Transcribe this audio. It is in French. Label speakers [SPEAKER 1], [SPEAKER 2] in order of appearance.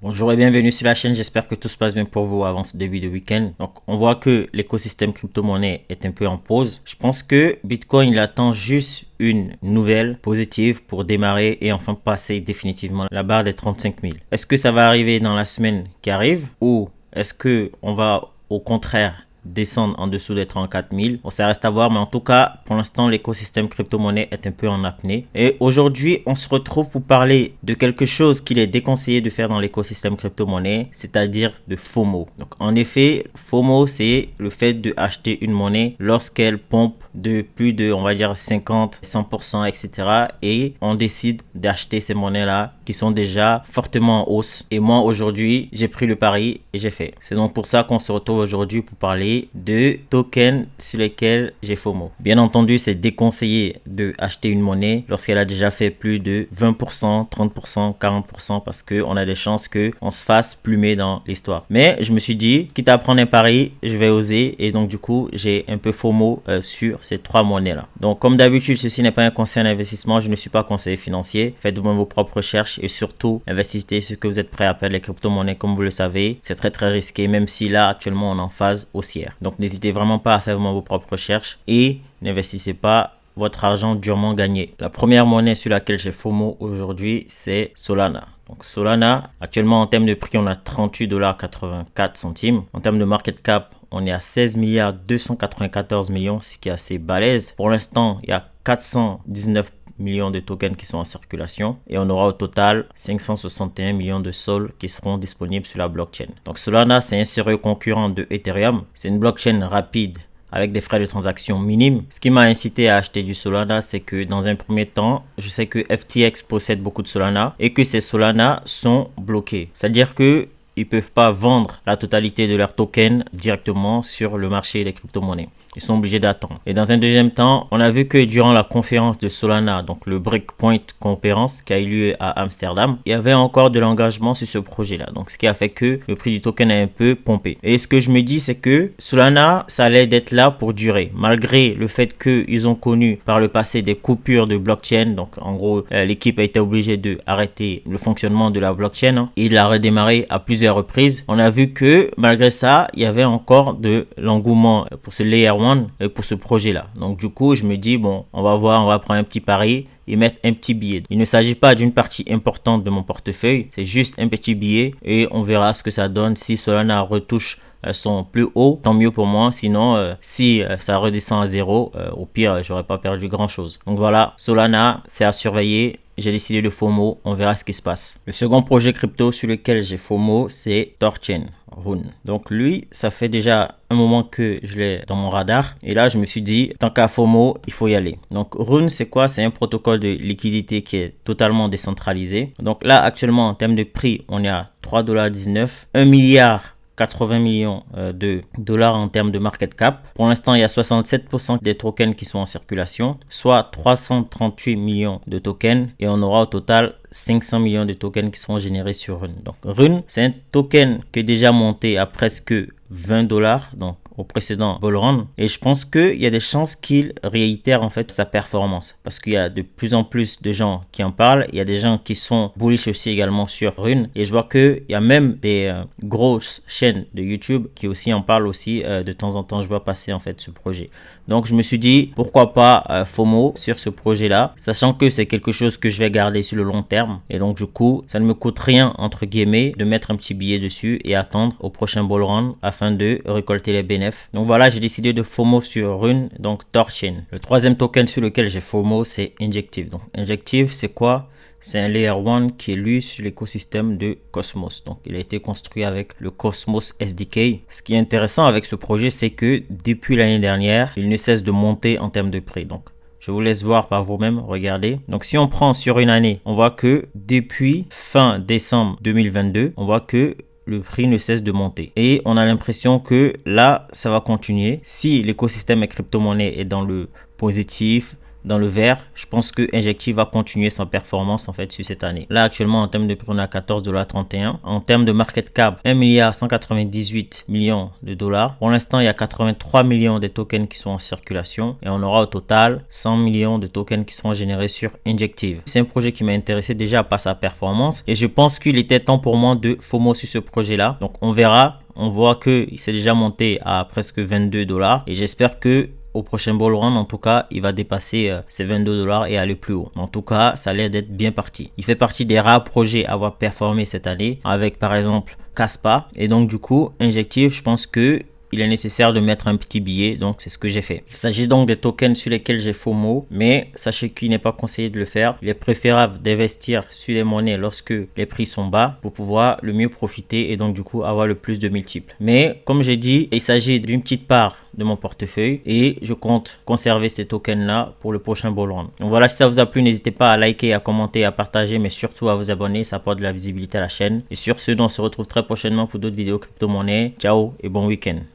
[SPEAKER 1] Bonjour et bienvenue sur la chaîne, j'espère que tout se passe bien pour vous avant ce début de week-end. Donc on voit que l'écosystème crypto-monnaie est un peu en pause. Je pense que Bitcoin il attend juste une nouvelle positive pour démarrer et enfin passer définitivement la barre des 35 000. Est-ce que ça va arriver dans la semaine qui arrive ou est-ce que on va au contraire descendre en dessous des 34 000. Bon, ça reste à voir, mais en tout cas, pour l'instant, l'écosystème crypto-monnaie est un peu en apnée. Et aujourd'hui, on se retrouve pour parler de quelque chose qu'il est déconseillé de faire dans l'écosystème crypto-monnaie, c'est-à-dire de FOMO. Donc, en effet, FOMO, c'est le fait d'acheter une monnaie lorsqu'elle pompe de plus de, on va dire, 50, 100%, etc. Et on décide d'acheter ces monnaies-là qui sont déjà fortement en hausse. Et moi, aujourd'hui, j'ai pris le pari et j'ai fait. C'est donc pour ça qu'on se retrouve aujourd'hui pour parler de tokens sur lesquels j'ai FOMO. Bien entendu, c'est déconseillé de acheter une monnaie lorsqu'elle a déjà fait plus de 20%, 30%, 40% parce qu'on a des chances qu'on se fasse plumer dans l'histoire. Mais je me suis dit, quitte à prendre un pari, je vais oser et donc du coup, j'ai un peu FOMO sur ces trois monnaies-là. Donc comme d'habitude, ceci n'est pas un conseil d'investissement, je ne suis pas conseiller financier. Faites vous-même vos propres recherches et surtout, investissez ce que vous êtes prêt à perdre. Les crypto-monnaies, comme vous le savez, c'est très risqué, même si là, actuellement, on est en phase haussière. Donc n'hésitez vraiment pas à faire vos propres recherches et n'investissez pas votre argent durement gagné. La première monnaie sur laquelle j'ai FOMO aujourd'hui, c'est Solana. Donc Solana, actuellement en termes de prix, on a 38,84$. En termes de market cap, on est à 16 milliards 294 millions, ce qui est assez balèze. Pour l'instant, il y a 419 millions de tokens qui sont en circulation et on aura au total 561 millions de sols qui seront disponibles sur la blockchain. Donc Solana, c'est un sérieux concurrent de Ethereum. C'est une blockchain rapide avec des frais de transaction minimes. Ce qui m'a incité à acheter du Solana, c'est que dans un premier temps, je sais que FTX possède beaucoup de Solana et que ces Solana sont bloqués. C'est-à-dire que ils peuvent pas vendre la totalité de leurs tokens directement sur le marché des crypto-monnaies. Ils sont obligés d'attendre. Et dans un deuxième temps, on a vu que durant la conférence de Solana, donc le Breakpoint Conference qui a eu lieu à Amsterdam, il y avait encore de l'engagement sur ce projet-là. Donc ce qui a fait que le prix du token a un peu pompé. Et ce que je me dis, c'est que Solana, ça allait d'être là pour durer. Malgré le fait qu'ils ont connu par le passé des coupures de blockchain. Donc en gros, l'équipe a été obligée d'arrêter le fonctionnement de la blockchain. Il a redémarré à plusieurs reprises. On a vu que malgré ça, il y avait encore de l'engouement pour ce Layer 1 pour ce projet là. Donc du coup je me dis bon, on va voir, on va prendre un petit pari et mettre un petit billet. Il ne s'agit pas d'une partie importante de mon portefeuille, c'est juste un petit billet et on verra ce que ça donne. Si Solana retouche son plus haut, tant mieux pour moi. Sinon si ça redescend à zéro, au pire j'aurais pas perdu grand chose. Donc voilà, Solana c'est à surveiller. J'ai décidé de FOMO, on verra ce qui se passe. Le second projet crypto sur lequel j'ai FOMO, c'est Thorchain, Rune. Donc lui, ça fait déjà un moment que je l'ai dans mon radar. Et là, je me suis dit, tant qu'à FOMO, il faut y aller. Donc Rune, c'est quoi? C'est un protocole de liquidité qui est totalement décentralisé. Donc là, actuellement, en termes de prix, on est à 3,19$, 1 milliard 80 millions de dollars en termes de market cap. Pour l'instant, il y a 67% des tokens qui sont en circulation, soit 338 millions de tokens et on aura au total 500 millions de tokens qui seront générés sur Rune. Donc Rune, c'est un token qui est déjà monté à presque 20$, donc au précédent bull run, et je pense qu'il y a des chances qu'il réitère en fait sa performance parce qu'il y a de plus en plus de gens qui en parlent. Il y a des gens qui sont bullish aussi également sur Rune et je vois qu'il y a même des grosses chaînes de YouTube qui aussi en parlent aussi. De temps en temps je vois passer en fait ce projet. Donc je me suis dit pourquoi pas FOMO sur ce projet là, sachant que c'est quelque chose que je vais garder sur le long terme et donc du coup ça ne me coûte rien entre guillemets de mettre un petit billet dessus et attendre au prochain bull run afin de récolter les bénéfices. Donc voilà, j'ai décidé de FOMO sur Rune, donc Thorchain. Le troisième token sur lequel j'ai FOMO, c'est Injective. Donc Injective, c'est quoi? C'est un Layer 1 qui est lu sur l'écosystème de Cosmos. Donc il a été construit avec le Cosmos SDK. Ce qui est intéressant avec ce projet, c'est que depuis l'année dernière, il ne cesse de monter en termes de prix. Donc je vous laisse voir par vous-même, regardez. Donc si on prend sur une année, on voit que depuis fin décembre 2022, on voit que le prix ne cesse de monter. Et on a l'impression que là, ça va continuer. Si l'écosystème crypto-monnaie est dans le positif, dans le vert, je pense que Injective va continuer sa performance en fait sur cette année. Là actuellement en termes de prix on est à 14,31 $. En termes de market cap, 1,198 milliard de dollars. Pour l'instant il y a 83 millions de tokens qui sont en circulation et on aura au total 100 millions de tokens qui seront générés sur Injective. C'est un projet qui m'a intéressé déjà par sa performance et je pense qu'il était temps pour moi de FOMO sur ce projet là. Donc on verra. On voit qu'il s'est déjà monté à presque 22 $ et j'espère que au prochain bull run, en tout cas, il va dépasser ces 22 $ et aller plus haut. En tout cas, ça a l'air d'être bien parti. Il fait partie des rares projets à avoir performé cette année avec par exemple Kaspa. Et donc du coup, Injective, je pense que il est nécessaire de mettre un petit billet, donc c'est ce que j'ai fait. Il s'agit donc des tokens sur lesquels j'ai FOMO, mais sachez qu'il n'est pas conseillé de le faire. Il est préférable d'investir sur les monnaies lorsque les prix sont bas pour pouvoir le mieux profiter et donc du coup avoir le plus de multiples. Mais comme j'ai dit, il s'agit d'une petite part de mon portefeuille et je compte conserver ces tokens là pour le prochain bull run. Donc voilà, si ça vous a plu, n'hésitez pas à liker, à commenter, à partager, mais surtout à vous abonner, ça apporte de la visibilité à la chaîne. Et sur ce, on se retrouve très prochainement pour d'autres vidéos crypto-monnaies. Ciao et bon week-end.